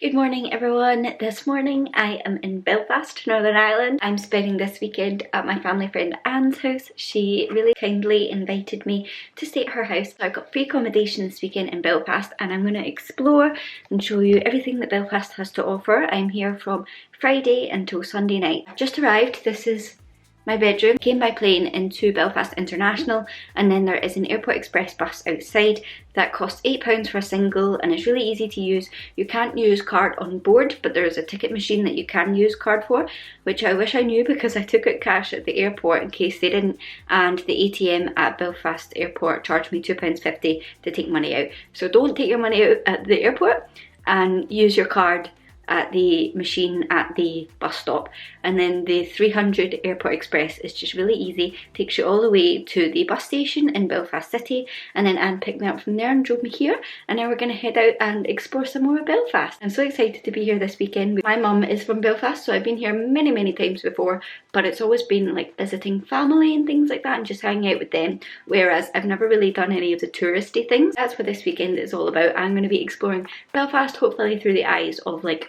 Good morning everyone. This morning I am in Belfast, Northern Ireland. I'm spending this weekend at my family friend Anne's house. She really kindly invited me to stay at her house. So I've got free accommodation this weekend in Belfast and I'm going to explore and show you everything that Belfast has to offer. I'm here from Friday until Sunday night. I've just arrived. This is my bedroom. Came by plane into Belfast International and then there is an Airport Express bus outside that costs £8 for a single and it's really easy to use. You can't use card on board, but there is a ticket machine that you can use card for, which I wish I knew because I took out cash at the airport in case they didn't, and the ATM at Belfast Airport charged me £2.50 to take money out. So don't take your money out at the airport and use your card at the machine at the bus stop. And then the 300 Airport Express is just really easy, takes you all the way to the bus station in Belfast City, and then Anne picked me up from there and drove me here, and now we're going to head out and explore some more of Belfast. I'm so excited to be here this weekend. My mum is from Belfast, so I've been here many times before, but it's always been like visiting family and things like that and just hanging out with them, whereas I've never really done any of the touristy things. That's what this weekend is all about. I'm going to be exploring Belfast, hopefully through the eyes of like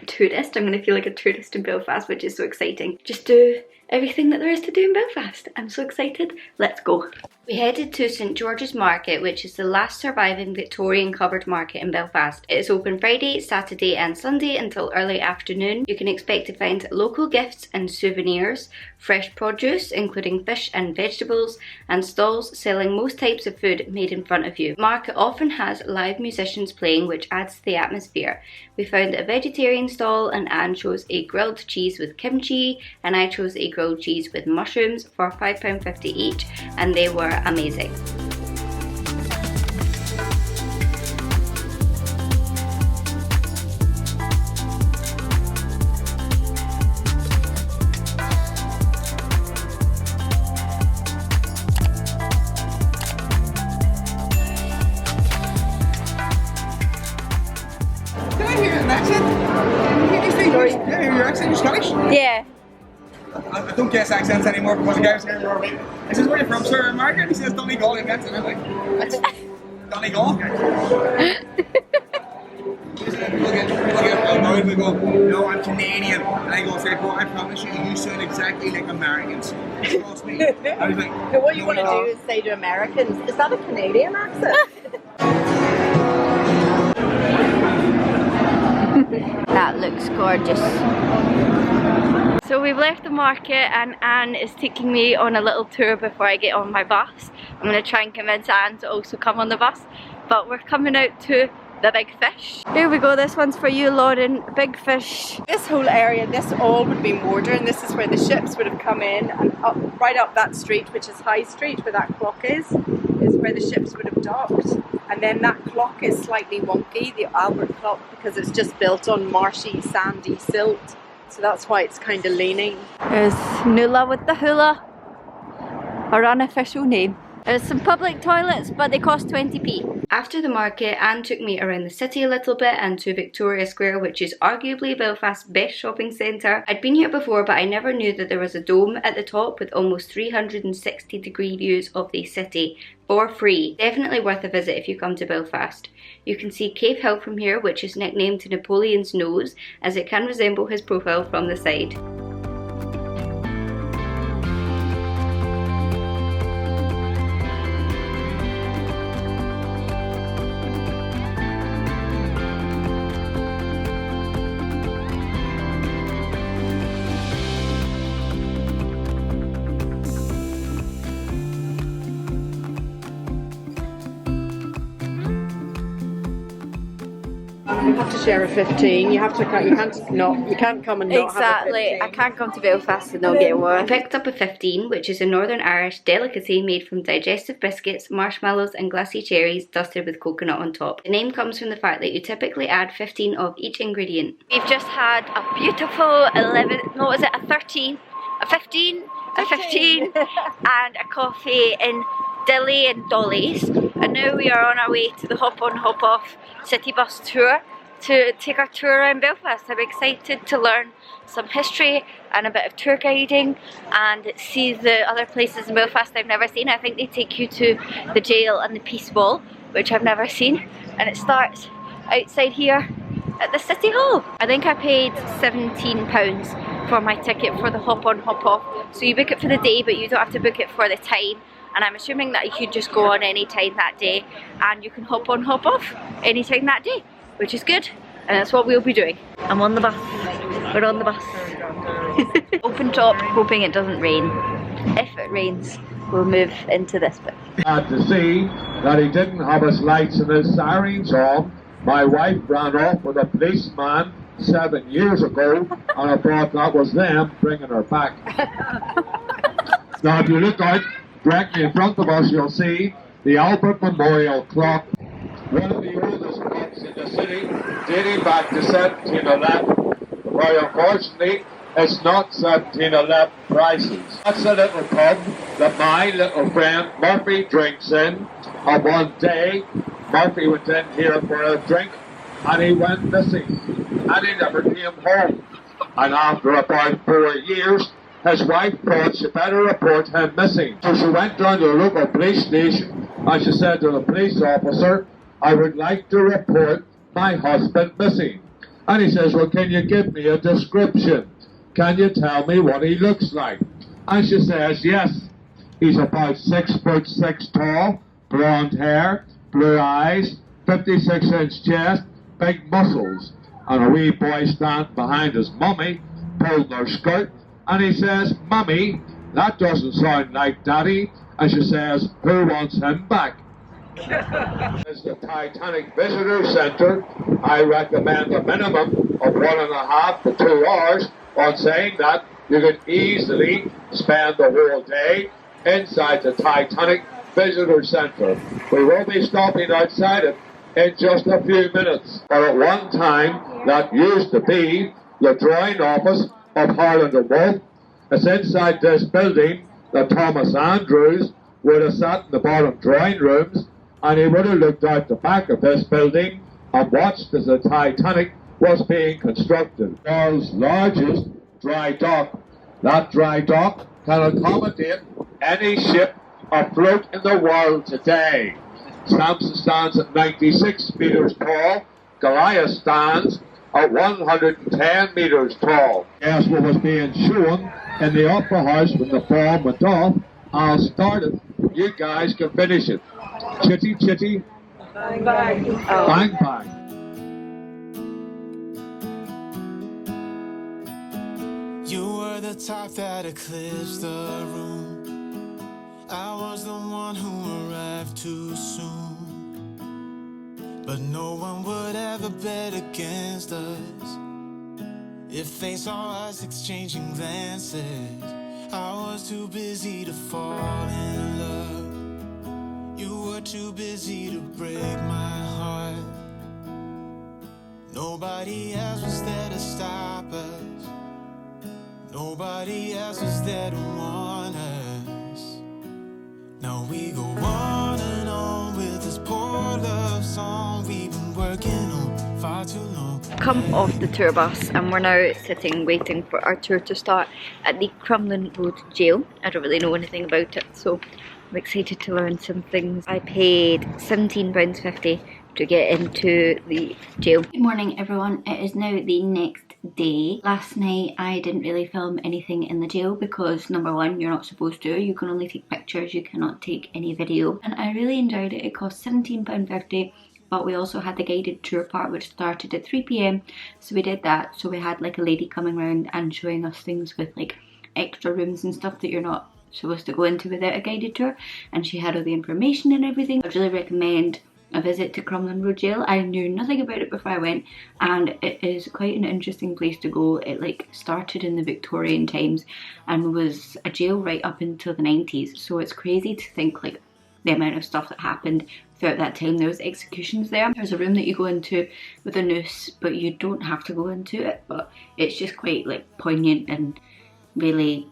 tourist. I'm going to feel like a tourist in Belfast, which is so exciting. Just do everything that there is to do in Belfast. I'm so excited. Let's go. We headed to St George's Market, which is the last surviving Victorian covered market in Belfast. It is open Friday, Saturday and Sunday until early afternoon. You can expect to find local gifts and souvenirs, fresh produce including fish and vegetables, and stalls selling most types of food made in front of you. The market often has live musicians playing, which adds to the atmosphere. We found a vegetarian stall and Anne chose a grilled cheese with kimchi and I chose a grilled cheese with mushrooms for £5.50 each, and they were amazing. Can I hear an accent? Can I hear your accent? You're Scottish? Yeah. I don't guess accents anymore because the guy was here before me. I says, where are you from, sir? America? And he says, Dilly Dolly. And I'm like, Dilly Dolly? We go, no, I'm Canadian. And I go, say, bro, I promise you, you sound exactly like Americans. Trust me. I was like, what you want to do is say to Americans, is that a Canadian accent? That looks gorgeous. So we've left the market and Anne is taking me on a little tour before I get on my bus. I'm going to try and convince Anne to also come on the bus, but we're coming out to the Big Fish. Here we go, this one's for you, Lauren. Big Fish. This whole area, this all would be modern. This is where the ships would have come in, and right up that street, which is High Street, where that clock is where the ships would have docked. And then that clock is slightly wonky, the Albert clock, because it's just built on marshy, sandy silt. So that's why it's kind of leaning. There's Nuala with the hula, her unofficial name. There's some public toilets, but they cost 20p. After the market, Anne took me around the city a little bit and to Victoria Square, which is arguably Belfast's best shopping centre. I'd been here before, but I never knew that there was a dome at the top with almost 360-degree views of the city for free. Definitely worth a visit if you come to Belfast. You can see Cave Hill from here, which is nicknamed to Napoleon's nose, as it can resemble his profile from the side. You have to share a 15. You can't come and not Exactly. have a 15. I can't come to Belfast and not get one. I picked up a 15, which is a Northern Irish delicacy made from digestive biscuits, marshmallows and glassy cherries dusted with coconut on top. The name comes from the fact that you typically add 15 of each ingredient. We've just had a beautiful 15 and a coffee in Dilly and Dolly's, and now we are on our way to the hop on hop off city bus tour to take our tour around Belfast. I'm excited to learn some history and a bit of tour guiding and see the other places in Belfast I've never seen. I think they take you to the jail and the Peace Wall, which I've never seen, and it starts outside here at the City Hall. I think I paid £17 for my ticket for the hop on hop off. So you book it for the day, but you don't have to book it for the time. And I'm assuming that you could just go on any time that day, and you can hop on hop off any time that day, which is good. And that's what we'll be doing. I'm on the bus. We're on the bus. Open top, hoping it doesn't rain. If it rains, we'll move into this bit. Glad to see that he didn't have his lights and his sirens on. My wife ran off with a policeman 7 years ago, and I thought that was them bringing her back. Now if you look out directly in front of us, you'll see the Albert Memorial Clock. One of the oldest clocks in the city, dating back to 1711. Very unfortunately, it's not 1711 prices. That's a little pub that my little friend Murphy drinks in. And one day, Murphy went in here for a drink, and he went missing, and he never came home. And after about 4 years, his wife thought she better report him missing. So she went down to the local police station, and she said to the police officer, "I would like to report my husband missing." And he says, "Well, can you give me a description? Can you tell me what he looks like?" And she says, "Yes, he's about 6'6" tall, blonde hair, blue eyes, 56-inch chest, big muscles." And a wee boy standing behind his mummy, pulling her skirt, and he says, "Mummy, that doesn't sound like Daddy." And she says, "Who wants him back?" It's the Titanic Visitor Centre. I recommend a minimum of 1.5 to 2 hours, on saying that you can easily spend the whole day inside the Titanic Visitor Centre. We will be stopping outside it in just a few minutes. But at one time, that used to be the drawing office of Harland and Wolff. It's inside this building that Thomas Andrews would have sat in the bottom drawing rooms, and he would have looked out the back of this building and watched as the Titanic was being constructed. The world's largest dry dock. That dry dock can accommodate any ship afloat in the world today. Samson stands at 96 metres tall. Goliath stands at 110 metres tall. Guess what was being shown in the Opera House when the bomb went off? I'll start it. You guys can finish it. Chitty chitty. Bang bang. Bang bang. You were the type that eclipsed the room. I was the one who arrived too soon. But no one would ever bet against us. If they saw us exchanging glances, I was too busy to fall in love. You were too busy to break my heart. Nobody else was there to stop us. Nobody else was there to warn us. Now we go on and on with this poor love song we've been working on far too long. Come off the tour bus, and we're now sitting waiting for our tour to start at the Crumlin Road Gaol. I don't really know anything about it, so I'm excited to learn some things. I paid £17.50 to get into the jail. Good morning everyone, it is now the next day. Last night I didn't really film anything in the jail because number one, you're not supposed to. You can only take pictures, you cannot take any video. And I really enjoyed it. It cost £17.50, but we also had the guided tour part which started at 3 PM, so we did that. So we had like a lady coming around and showing us things with like extra rooms and stuff that you're not supposed to go into without a guided tour, and she had all the information and everything. I'd really recommend a visit to Crumlin Road Gaol. I knew nothing about it before I went, and it is quite an interesting place to go. It like started in the Victorian times and was a jail right up until the 90s, so it's crazy to think like the amount of stuff that happened throughout that time. There was executions there. There's a room that you go into with a noose, but you don't have to go into it, but it's just quite like poignant and really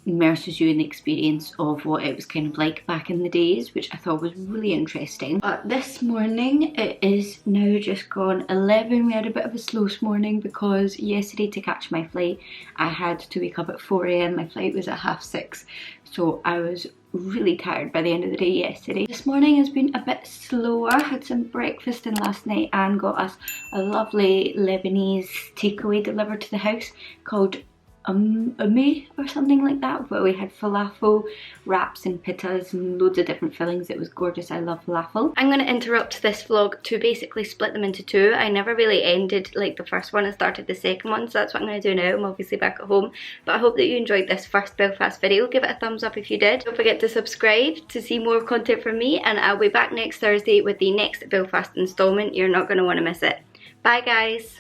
immerses you in the experience of what it was kind of like back in the days, which I thought was really interesting. But this morning it is now just gone 11. We had a bit of a slow morning because yesterday to catch my flight I had to wake up at 4 AM. My flight was at 6:30, so I was really tired by the end of the day yesterday. This morning has been a bit slower. Had some breakfast and last night Anne got us a lovely Lebanese takeaway delivered to the house called Umi or something like that, where we had falafel, wraps and pittas and loads of different fillings. It was gorgeous. I love falafel. I'm going to interrupt this vlog to basically split them into two. I never really ended like the first one and started the second one, so that's what I'm going to do now. I'm obviously back at home, but I hope that you enjoyed this first Belfast video. Give it a thumbs up if you did. Don't forget to subscribe to see more content from me, and I'll be back next Thursday with the next Belfast installment. You're not going to want to miss it. Bye guys!